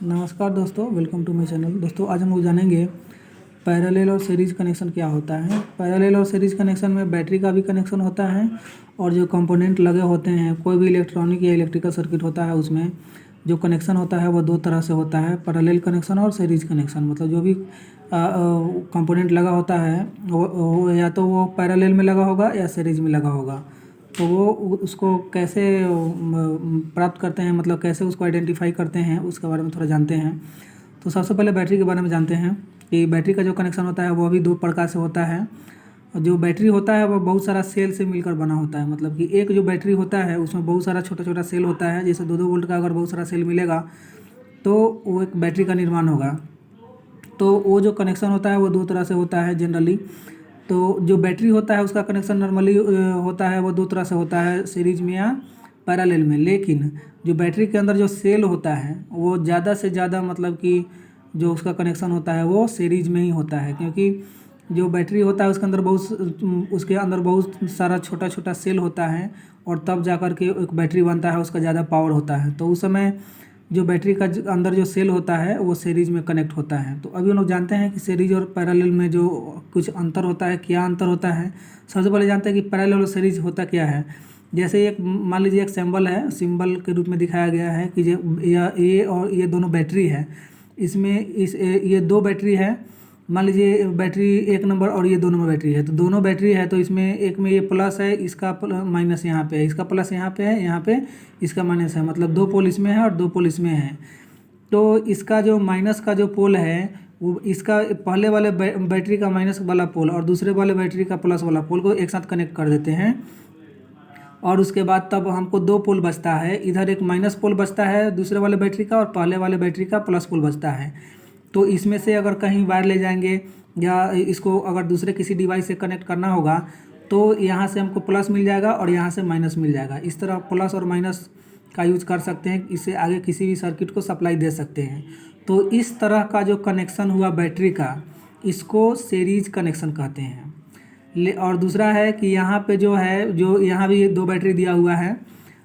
नमस्कार दोस्तों, welcome to my channel. दोस्तों आज हम लोग जानेंगे पैरेलल और सीरीज कनेक्शन क्या होता है। पैरेलल और सीरीज कनेक्शन में बैटरी का भी कनेक्शन होता है और जो कंपोनेंट लगे होते हैं, कोई भी इलेक्ट्रॉनिक या इलेक्ट्रिकल सर्किट होता है, उसमें जो कनेक्शन होता है वो दो तरह से होता है, पैरेलल कनेक्शन और सीरीज कनेक्शन। मतलब जो भी कंपोनेंट लगा होता है वो या तो वो पैरेलल में लगा होगा या सीरीज में लगा होगा। तो वो उसको कैसे प्राप्त करते हैं, मतलब कैसे उसको आइडेंटिफाई करते हैं, उसके बारे में थोड़ा जानते हैं। तो सबसे पहले बैटरी के बारे में जानते हैं कि बैटरी का जो कनेक्शन होता है वो भी दो प्रकार से होता है। जो बैटरी होता है वो बहुत सारा सेल से मिलकर बना होता है। मतलब कि एक जो बैटरी होता है उसमें बहुत सारा छोटा छोटा सेल होता है। जैसे 2-2 वोल्ट का अगर बहुत सारा सेल मिलेगा तो वो एक बैटरी का निर्माण होगा। तो वो जो कनेक्शन होता है वो दो तरह से होता है जनरली। तो जो बैटरी होता है उसका कनेक्शन नॉर्मली होता है वो दो तरह से होता है, सीरीज में या पैरेलल में। लेकिन जो बैटरी के अंदर जो सेल होता है वो ज़्यादा से ज़्यादा, मतलब कि जो उसका कनेक्शन होता है वो सीरीज में ही होता है, क्योंकि जो बैटरी होता है उसके अंदर बहुत सारा छोटा छोटा सेल होता है और तब जा कर के एक बैटरी बनता है, उसका ज़्यादा पावर होता है। तो उस समय जो बैटरी का अंदर जो सेल होता है वो सीरीज में कनेक्ट होता है। तो अभी हम लोग जानते हैं कि सीरीज और पैरेलल में जो कुछ अंतर होता है, क्या अंतर होता है। सबसे पहले जानते हैं कि पैरेलल और सीरीज होता क्या है। जैसे एक मान लीजिए एक सिंबल के रूप में दिखाया गया है कि ये और ये दोनों बैटरी है। इसमें ये दो बैटरी है। मान लीजिए बैटरी 1 नंबर और ये 2 नंबर बैटरी है। तो दोनों बैटरी है, तो इसमें एक में ये प्लस है, इसका माइनस यहाँ पे है, इसका प्लस यहाँ पे है, यहाँ पे इसका माइनस है। मतलब 2 पोल इसमें है और 2 पोल इसमें है। तो इसका जो माइनस का जो पोल है वो इसका पहले वाले बैटरी का माइनस वाला पोल और दूसरे वाले बैटरी का प्लस वाला पोल को एक साथ कनेक्ट कर देते हैं। और उसके बाद तब हमको 2 पोल बचता है। इधर एक माइनस पोल बचता है दूसरे वाले बैटरी का और पहले वाले बैटरी का प्लस पोल बचता है। तो इसमें से अगर कहीं वायर ले जाएंगे या इसको अगर दूसरे किसी डिवाइस से कनेक्ट करना होगा तो यहाँ से हमको प्लस मिल जाएगा और यहाँ से माइनस मिल जाएगा। इस तरह प्लस और माइनस का यूज कर सकते हैं, इससे आगे किसी भी सर्किट को सप्लाई दे सकते हैं। तो इस तरह का जो कनेक्शन हुआ बैटरी का, इसको सीरीज कनेक्शन कहते हैं। और दूसरा है कि यहाँ पे जो है, जो यहाँ भी 2 बैटरी दिया हुआ है।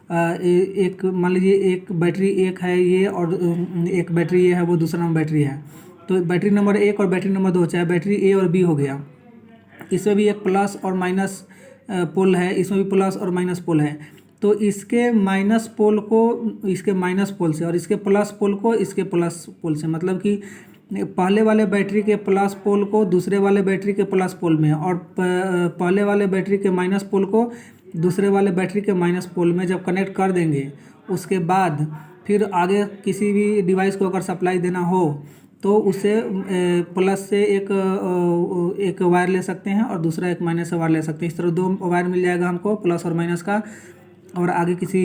एक मान लीजिए एक बैटरी एक है ये और एक बैटरी ये है, वो दूसरा नंबर बैटरी है। तो बैटरी नंबर 1 और बैटरी नंबर 2, चाहे बैटरी ए और बी हो गया, इसमें भी एक प्लस और माइनस पोल है, इसमें भी प्लस और माइनस पोल है। तो इसके माइनस पोल को इसके माइनस पोल से और इसके प्लस पोल को इसके प्लस पोल से, मतलब कि पहले वाले बैटरी के प्लस पोल को दूसरे वाले बैटरी के प्लस पोल में और पहले वाले बैटरी के माइनस पोल को दूसरे वाले बैटरी के माइनस पोल में जब कनेक्ट कर देंगे, उसके बाद फिर आगे किसी भी डिवाइस को अगर सप्लाई देना हो तो उसे प्लस से एक वायर ले सकते हैं और दूसरा एक माइनस से वायर ले सकते हैं। इस तरह 2 वायर मिल जाएगा हमको, प्लस और माइनस का। और आगे किसी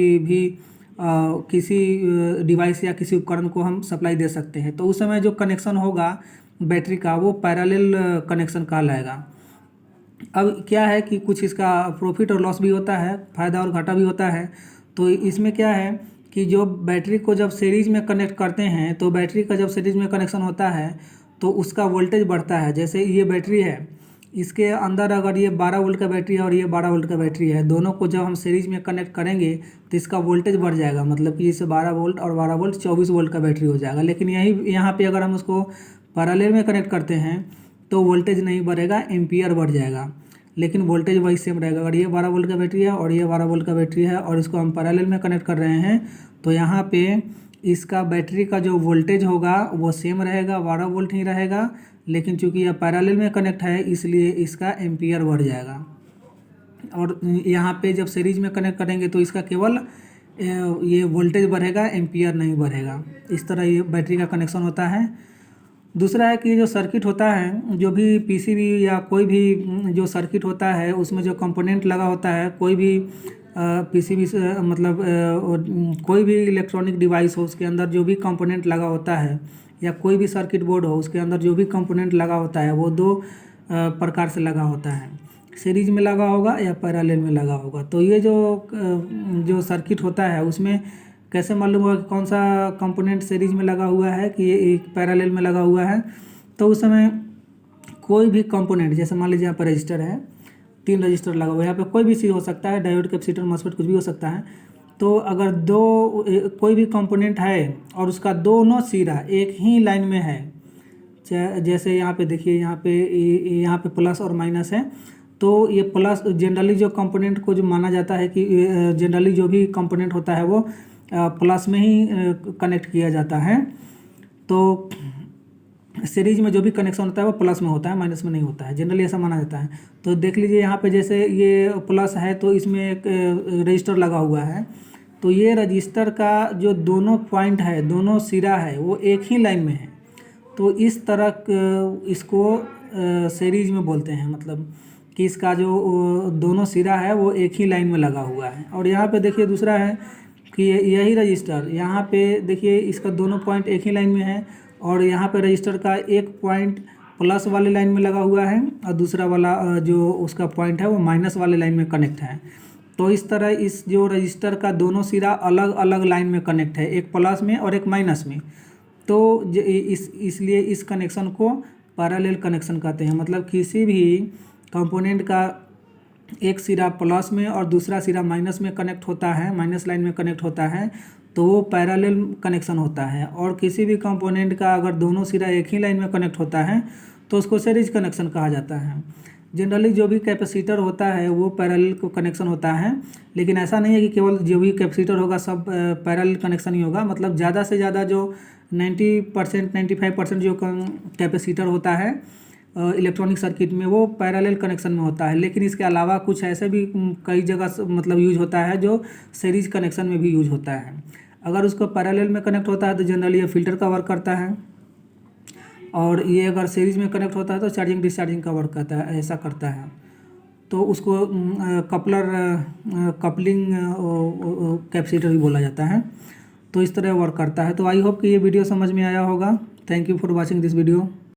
डिवाइस या किसी उपकरण को हम सप्लाई दे सकते हैं। तो उस समय जो कनेक्शन होगा बैटरी का वो पैरेलल कनेक्शन कहलाएगा। अब क्या है कि कुछ इसका प्रॉफिट और लॉस भी होता है, फ़ायदा और घाटा भी होता है। तो इसमें क्या है कि जो बैटरी को जब सीरीज में कनेक्ट करते हैं, तो बैटरी का जब सीरीज में कनेक्शन होता है तो उसका वोल्टेज बढ़ता है। जैसे ये बैटरी है, इसके अंदर अगर ये 12 वोल्ट का बैटरी है और ये 12 वोल्ट का बैटरी है, दोनों को जब हम सीरीज में कनेक्ट करेंगे तो इसका वोल्टेज बढ़ जाएगा। मतलब कि इससे 12 वोल्ट और 12 वोल्ट 24 वोल्ट का बैटरी हो जाएगा। लेकिन यहाँ पे अगर हम उसको पैरेलल में कनेक्ट करते हैं तो वोल्टेज नहीं बढ़ेगा, एम्पियर बढ़ जाएगा, लेकिन वोल्टेज वही सेम रहेगा। अगर ये 12 वोल्ट का बैटरी है और ये 12 वोल्ट का बैटरी है और इसको हम पैरेलल में कनेक्ट कर रहे हैं, तो यहाँ पे इसका बैटरी का जो वोल्टेज होगा वो सेम रहेगा, 12 वोल्ट ही रहेगा। लेकिन चूंकि यह पैरेलल में कनेक्ट है इसलिए इसका एम्पियर बढ़ जाएगा। और यहाँ पे जब सीरीज में कनेक्ट करेंगे तो इसका केवल ये वोल्टेज बढ़ेगा, एम्पियर नहीं बढ़ेगा। इस तरह ये बैटरी का कनेक्शन होता है। दूसरा है कि जो सर्किट होता है, जो भी पीसीबी या कोई भी जो सर्किट होता है उसमें जो कंपोनेंट लगा होता है, कोई भी पीसीबी से मतलब कोई भी इलेक्ट्रॉनिक डिवाइस हो उसके अंदर जो भी कंपोनेंट लगा होता है, या कोई भी सर्किट बोर्ड हो उसके अंदर जो भी कंपोनेंट लगा होता है वो दो प्रकार से लगा होता है, सीरीज में लगा होगा या पैरेलल में लगा होगा। तो ये जो सर्किट होता है उसमें कैसे मालूम होगा कि कौन सा कंपोनेंट सीरीज में लगा हुआ है कि ये एक पैरेलल में लगा हुआ है। तो उस समय कोई भी कंपोनेंट, जैसे मान लीजिए यहाँ पर रजिस्टर है, 3 रजिस्टर लगा हुआ है, यहाँ पे कोई भी चीज़ हो सकता है, डायोड, कैपेसिटर, मॉसफेट, कुछ भी हो सकता है। तो अगर कोई भी कंपोनेंट है और उसका दोनों सिरा एक ही लाइन में है, जैसे यहाँ पे देखिए, यहाँ पे प्लस और माइनस है, तो ये प्लस जनरली जो कंपोनेंट को जो माना जाता है कि जनरली जो भी कंपोनेंट होता है वो प्लस में ही कनेक्ट किया जाता है। तो सीरीज में जो भी कनेक्शन होता है वो प्लस में होता है, माइनस में नहीं होता है, जनरली ऐसा माना जाता है। तो देख लीजिए यहाँ पे जैसे ये प्लस है तो इसमें एक रजिस्टर लगा हुआ है, तो ये रजिस्टर का जो दोनों पॉइंट है, दोनों सिरा है, वो एक ही लाइन में है। तो इस तरह इसको सीरीज में बोलते हैं, मतलब कि इसका जो दोनों सिरा है वो एक ही लाइन में लगा हुआ है। और यहाँ पे देखिए दूसरा है कि यही रजिस्टर, यहाँ पे देखिए इसका दोनों पॉइंट एक ही लाइन में है, और यहाँ पे रजिस्टर का एक पॉइंट प्लस वाले लाइन में लगा हुआ है और दूसरा वाला जो उसका पॉइंट है वो माइनस वाले लाइन में कनेक्ट है। तो इस तरह इस जो रजिस्टर का दोनों सिरा अलग अलग लाइन में कनेक्ट है, एक प्लस में और एक माइनस में। तो इसलिए इस कनेक्शन को पैरेलल कनेक्शन कहते हैं। मतलब किसी भी कंपोनेंट का एक सिरा प्लस में और दूसरा सिरा माइनस में कनेक्ट होता है, माइनस लाइन में कनेक्ट होता है, तो वो पैरेलल कनेक्शन होता है। और किसी भी कंपोनेंट का अगर दोनों सिरा एक ही लाइन में कनेक्ट होता है तो उसको सीरीज कनेक्शन कहा जाता है। जनरली जो भी कैपेसिटर होता है वो पैरेलल को कनेक्शन होता है, लेकिन ऐसा नहीं है कि केवल जो भी कैपेसिटर होगा सब पैरेलल कनेक्शन ही होगा। मतलब ज़्यादा से ज़्यादा जो 90% 95% जो कैपेसिटर होता है इलेक्ट्रॉनिक सर्किट में वो पैरेलल कनेक्शन में होता है। लेकिन इसके अलावा कुछ ऐसे भी कई जगह मतलब यूज होता है जो सीरीज कनेक्शन में भी यूज होता है। अगर उसको पैरेलल में कनेक्ट होता है तो जनरली ये फिल्टर का वर्क करता है, और ये अगर सीरीज में कनेक्ट होता है तो चार्जिंग डिस्चार्जिंग का वर्क करता है, ऐसा करता है। तो उसको कपलिंग कैपेसिटर भी बोला जाता है। तो इस तरह वर्क करता है। तो आई होप कि ये वीडियो समझ में आया होगा। Thank you for watching this video.